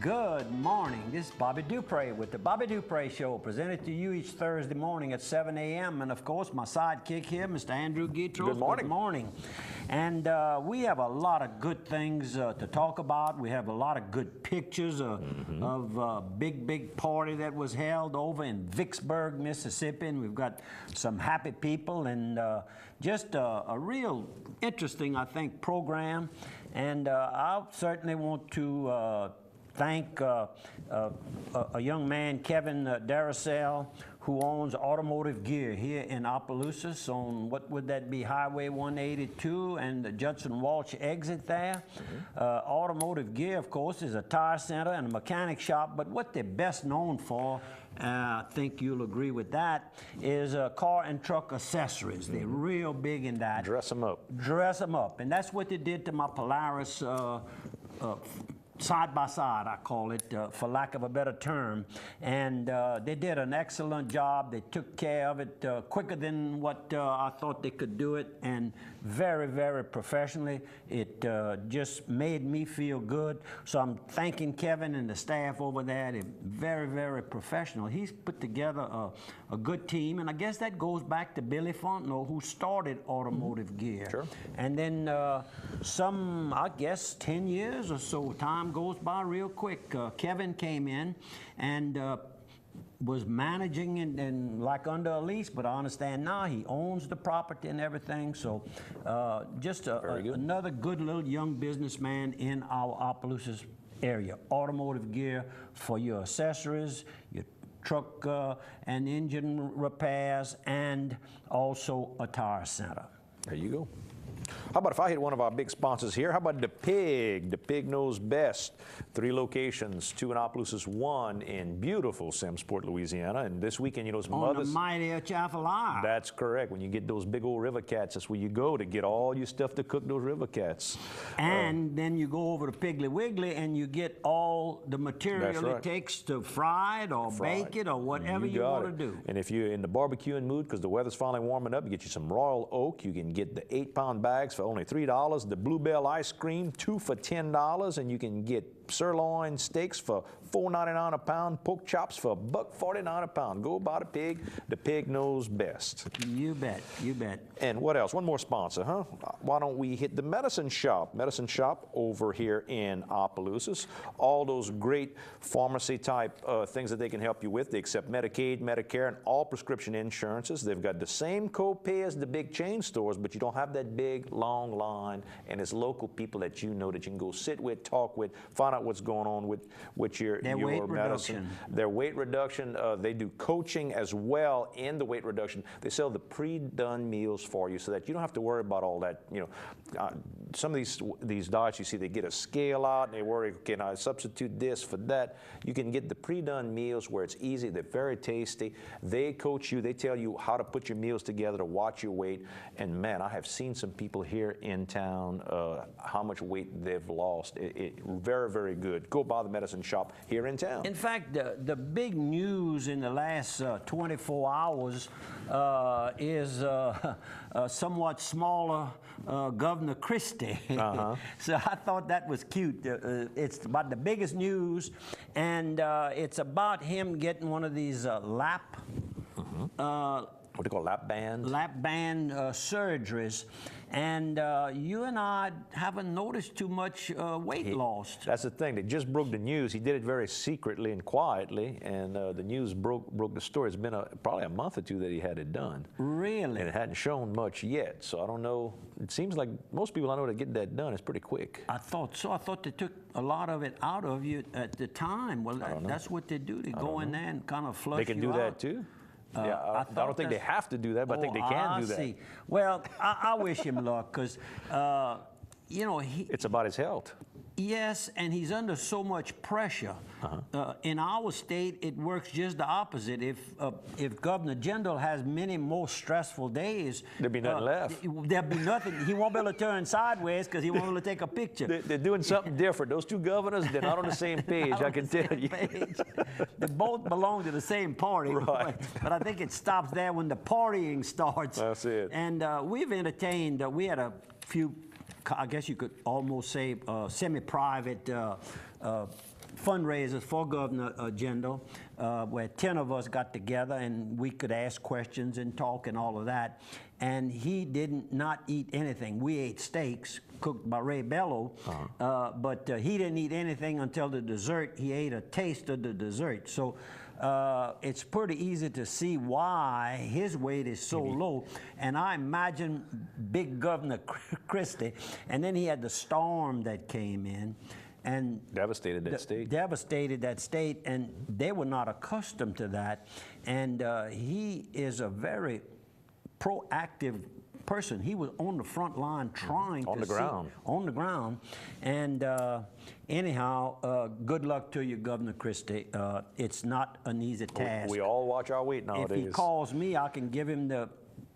Good morning. This is Bobby Dupre with the Bobby Dupre Show, presented to you each Thursday morning at 7 a.m. And of course, my sidekick here, Mr. Andrew Guitros. Good morning. Good morning. And we have a lot of good things to talk about. We have a lot of good pictures of a big party that was held over in Vicksburg, Mississippi. And we've got some happy people and just a real interesting, I think, program. And I certainly want to thank a young man, Kevin Daracell, who owns Automotive Gear here in Opelousas on, what would that be, Highway 182 and the Judson Walsh exit there. Automotive Gear, of course, is a tire center and a mechanic shop, but what they're best known for, I think you'll agree with that, is car and truck accessories. They're real big in that. Dress them up. Dress them up. And that's what they did to my Polaris side by side, I call it, for lack of a better term. And they did an excellent job. They took care of it quicker than what I thought they could do it, and very, very professionally. It just made me feel good. So I'm thanking Kevin and the staff over there. They're very, very professional. He's put together a good team, and I guess that goes back to Billy Fontenot, who started Automotive Gear. Sure. And then some, I guess, 10 years or so, time goes by real quick. Kevin came in and was managing and like under a lease, but I understand now he owns the property and everything. So just another good little young businessman in our Opelousas area. Automotive Gear for your accessories, your truck and engine repairs, and also a tire center. There you go. How about if I hit one of our big sponsors here? How about The Pig? The Pig knows best. 3 locations, 2 in Opelousas, 1 in beautiful Simsport, Louisiana. And this weekend, you know, some on the mighty Atchafalaya. That's correct. When you get those big old river cats, that's where you go to get all your stuff to cook those river cats. And then you go over to Piggly Wiggly and you get all the material it takes to fry it or bake it or whatever you want to do. And if you're in the barbecuing mood, because the weather's finally warming up, you get you some Royal Oak. You can get the 8-pound bags for only $3. The Bluebell ice cream, 2 for $10, and you can get sirloin steaks for $4.99 a pound, pork chops for $1.49 a pound. Go buy The Pig. The Pig knows best. You bet, you bet. And what else? One more sponsor, huh? Why don't we hit the Medicine Shop? Medicine Shop over here in Opelousas. All those great pharmacy type things that they can help you with. They accept Medicaid, Medicare, and all prescription insurances. They've got the same copay as the big chain stores, but you don't have that big long line, and it's local people that you know that you can go sit with, talk with, find out what's going on with your weight medicine. Reduction. Their weight reduction. They do coaching as well in the weight reduction. They sell the pre-done meals for you so that you don't have to worry about all that. You know, some of these diets you see, they get a scale out and they worry, can I substitute this for that? You can get the pre-done meals where it's easy. They're very tasty. They coach you. They tell you how to put your meals together to watch your weight. And man, I have seen some people here in town how much weight they've lost. Very, very good. Go buy the Medicine Shop here in town. In fact, the big news in the last 24 hours is somewhat smaller Governor Christie. So I thought that was cute. It's about the biggest news, and it's about him getting one of these lap what do you call lap bands? Lap band surgeries. And you and I haven't noticed too much weight loss. That's the thing. They just broke the news. He did it very secretly and quietly, and the news broke the story. It's been probably a month or 2 that he had it done. Really? And it hadn't shown much yet, so I don't know. It seems like most people I know that get that done is pretty quick. I thought so. I thought they took a lot of it out of you at the time. Well, that's what they do. They go in there and kind of flush you out. They can do that too? Yeah, I don't think they have to do that, but I think they can do that. See. Well, I wish him luck, because, you know, it's about his health. Yes, and he's under so much pressure. In our state, it works just the opposite. If Governor Jindal has many more stressful days, there'd be nothing left. There'd be nothing. He won't be able to turn sideways because he won't be able to take a picture. They're doing something different. Those 2 governors, they're not on the same page, I can tell you. They both belong to the same party, right. but I think it stops there when the partying starts. That's it. And we've entertained, we had a few, I guess you could almost say, semi-private fundraisers for Governor Jindal, where 10 of us got together and we could ask questions and talk and all of that. And he did not eat anything. We ate steaks cooked by Ray Bello, but he didn't eat anything until the dessert. He ate a taste of the dessert. So it's pretty easy to see why his weight is so low. And I imagine big Governor Christie, and then he had the storm that came in. And devastated that state. Devastated that state, and they were not accustomed to that. And he is a very proactive person. He was on the front line trying on to the ground. On the ground. And anyhow, good luck to you, Governor Christie. It's not an easy task. We all watch our weight nowadays. If he calls me, I can give him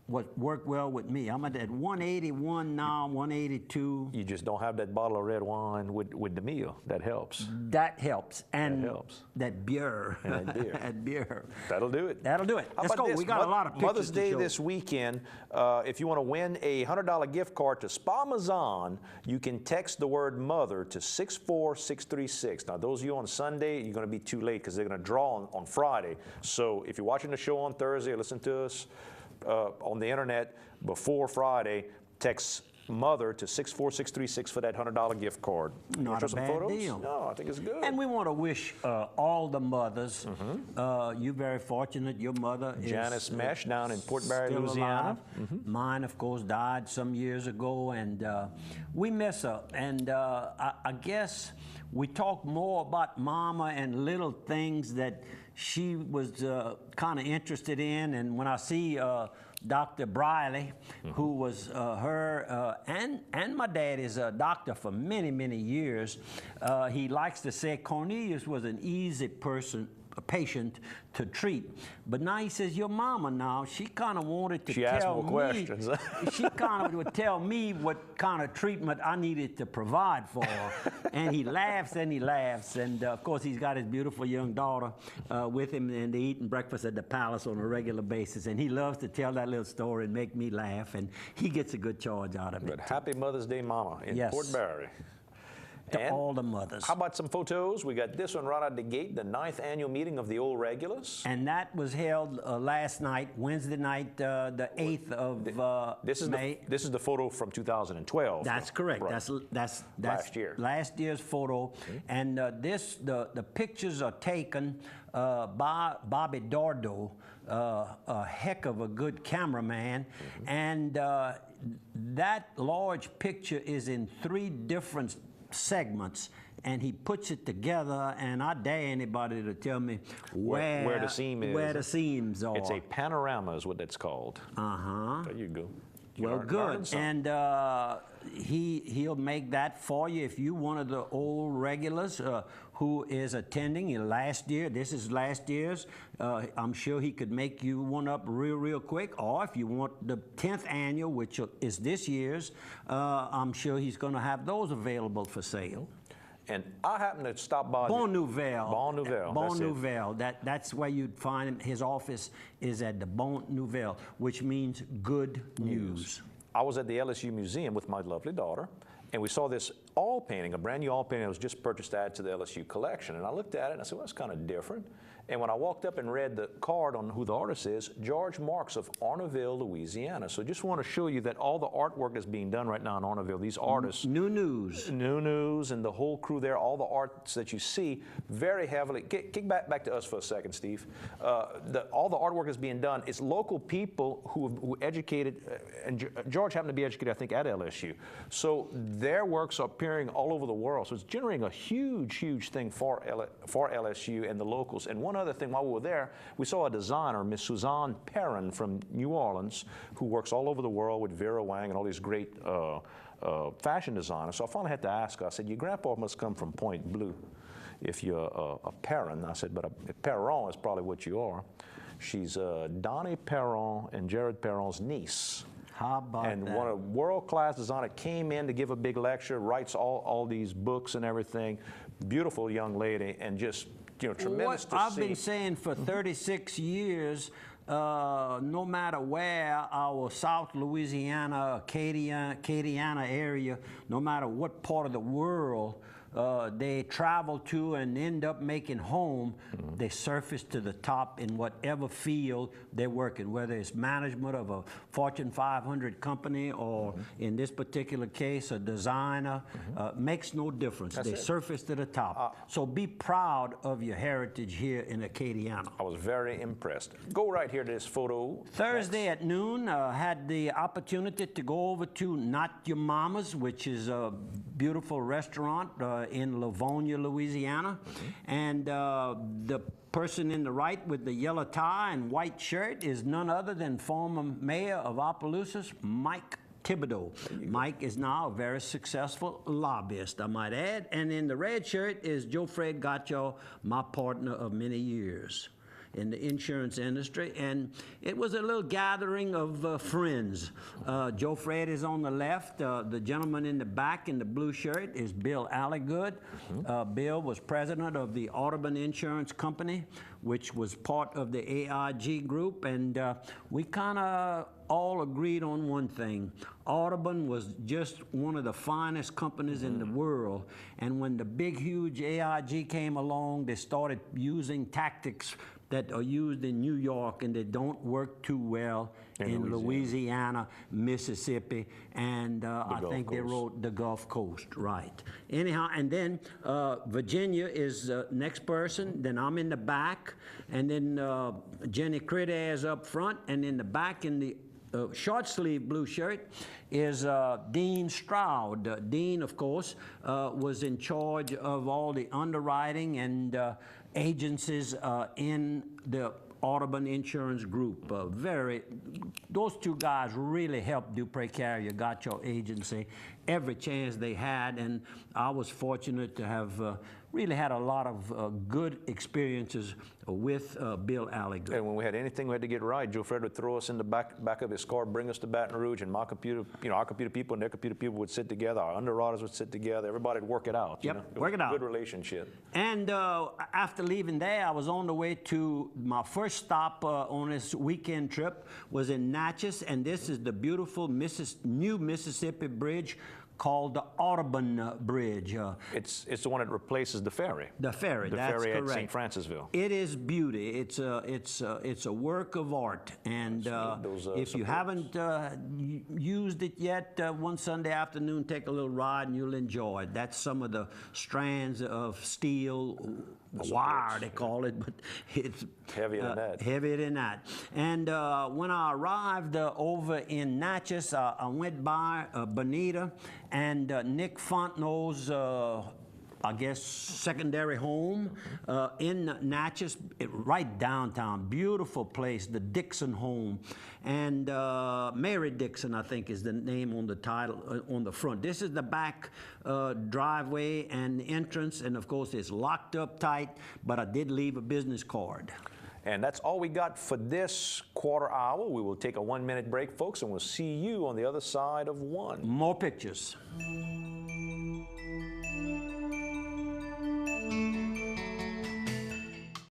what worked well with me. I'm at 181 now, 182. You just don't have that bottle of red wine with the meal. That helps. That helps. And that helps. That beer. And that beer. That beer. That'll do it. That'll do it. How Let's about go. This? We got a lot of pictures Mother's Day to show. this weekend. If you want to win a $100 gift card to Spa Mazan, you can text the word mother to 64636. Now, those of you on Sunday, you're going to be too late because they're going to draw on Friday. So if you're watching the show on Thursday or listen to us on the internet before Friday, text mother to 64636 for that $100 gift card. Not a some bad photos? deal. No, I think it's good. And we want to wish all the mothers. You're very fortunate. Your mother Janice is Mesh down in Port Barre, still Louisiana. alive. Mine, of course, died some years ago, and we miss her. And I guess we talk more about Mama and little things that she was kind of interested in. And when I see Dr. Briley, who was her, and my dad is a doctor for many, many years. He likes to say Cornelius was an easy patient to treat. But now he says, your mama now, she kind of wanted to tell me. Questions. She kind of would tell me what kind of treatment I needed to provide for her. And he laughs and he laughs. And of course, he's got his beautiful young daughter with him, and they're eating breakfast at the palace on a regular basis. And he loves to tell that little story and make me laugh. And he gets a good charge out of it. But happy Mother's Day, Mama, in Port Barre. To all the mothers. How about some photos? We got this one right out the gate, the 9th annual meeting of the old regulars. And that was held last night, Wednesday night, the 8th of May. This is the photo from 2012. That's correct. Right. That's last year. Last year's photo. And the pictures are taken by Bobby Dordo, a heck of a good cameraman. And that large picture is in 3 different segments, and he puts it together, and I dare anybody to tell me where the seam is. Where the seams are. It's a panorama is what that's called. There you go. Well, good. And he'll make that for you if you one of the old regulars who is attending last year. This is last year's. I'm sure he could make you one up real quick. Or if you want the 10th annual, which is this year's, I'm sure he's going to have those available for sale. And I happened to stop by. Bon Nouvelle. Bon Nouvelle. Bon Nouvelle. That's where you'd find him. His office is at the Bon Nouvelle, which means good news. I was at the LSU Museum with my lovely daughter, and we saw this oil painting, a brand new oil painting that was just purchased to add to the LSU collection. And I looked at it and I said, well, that's kind of different. And when I walked up and read the card on who the artist is, George Marks of Arnaudville, Louisiana. So just want to show you that all the artwork that's being done right now in Arnaudville, these artists. New News, and the whole crew there, all the arts that you see, very heavily. Kick back to us for a second, Steve. All the artwork that's being done is local people who educated, and George happened to be educated, I think, at LSU. So their works are appearing all over the world. So it's generating a huge thing for LSU and the locals. And one other thing, while we were there, we saw a designer, Miss Suzanne Perrin from New Orleans, who works all over the world with Vera Wang and all these great fashion designers. So I finally had to ask her, I said, your grandpa must come from Point Bleu if you're a Perrin. I said, but a Perron is probably what you are. She's Donnie Perron and Jared Perron's niece. How about that? And one of world-class designer came in to give a big lecture, writes all these books and everything. Beautiful young lady, and just, tremendous to see. I've been saying for 36 years, no matter where our South Louisiana, Acadiana area, no matter what part of the world they travel to and end up making home, they surface to the top in whatever field they're working, whether it's management of a Fortune 500 company or in this particular case, a designer, makes no difference. They surface to the top. So be proud of your heritage here in Acadiana. I was very impressed. Go right here to this photo. Thursday at noon, had the opportunity to go over to Not Your Mama's, which is a beautiful restaurant in Livonia, Louisiana. And the person in the right with the yellow tie and white shirt is none other than former mayor of Opelousas, Mike Thibodeau. Mike is now a very successful lobbyist, I might add. And in the red shirt is Joe Fred Gotcho, my partner of many years in the insurance industry, and it was a little gathering of friends. Joe Fred is on the left. The gentleman in the back in the blue shirt is Bill Alligood. Bill was president of the Audubon Insurance Company, which was part of the AIG group, and we kind of all agreed on one thing. Audubon was just one of the finest companies in the world, and when the big, huge AIG came along, they started using tactics that are used in New York and they don't work too well in Louisiana, Mississippi, and I think they wrote the Gulf Coast, right. Anyhow, and then Virginia is next person, then I'm in the back, and then Jenny Critter is up front, and in the back in the short sleeve blue shirt is Dean Stroud. Dean, of course, was in charge of all the underwriting and agencies in the Audubon Insurance Group. Those two guys really helped Dupree Carrier Gotcho Agency every chance they had, and I was fortunate to have really had a lot of good experiences with Bill Alligood. And when we had anything we had to get right, Joe Fred would throw us in the back of his car, bring us to Baton Rouge, and my computer, our computer people and their computer people would sit together, our underwriters would sit together, everybody would work it out. Yep, work it out. Good relationship. And after leaving there, I was on the way to my first stop on this weekend trip was in Natchez, and this is the beautiful new Mississippi bridge called the Audubon Bridge. It's the one that replaces the ferry. The ferry, that's ferry correct. At St. Francisville. It is beauty. It's a work of art, and if you haven't used it yet, one Sunday afternoon, take a little ride and you'll enjoy it. That's some of the strands of steel, wire they call it, but it's heavier than that. Heavier than that. And when I arrived over in Natchez, I went by Bonita and Nick Fontenot's, I guess, secondary home in Natchez, right downtown. Beautiful place, the Dixon home. And Mary Dixon, I think, is the name on the title, on the front. This is the back driveway and entrance, and of course it's locked up tight, but I did leave a business card. And that's all we got for this quarter hour. We will take a 1-minute break, folks, and we'll see you on the other side of one. More pictures.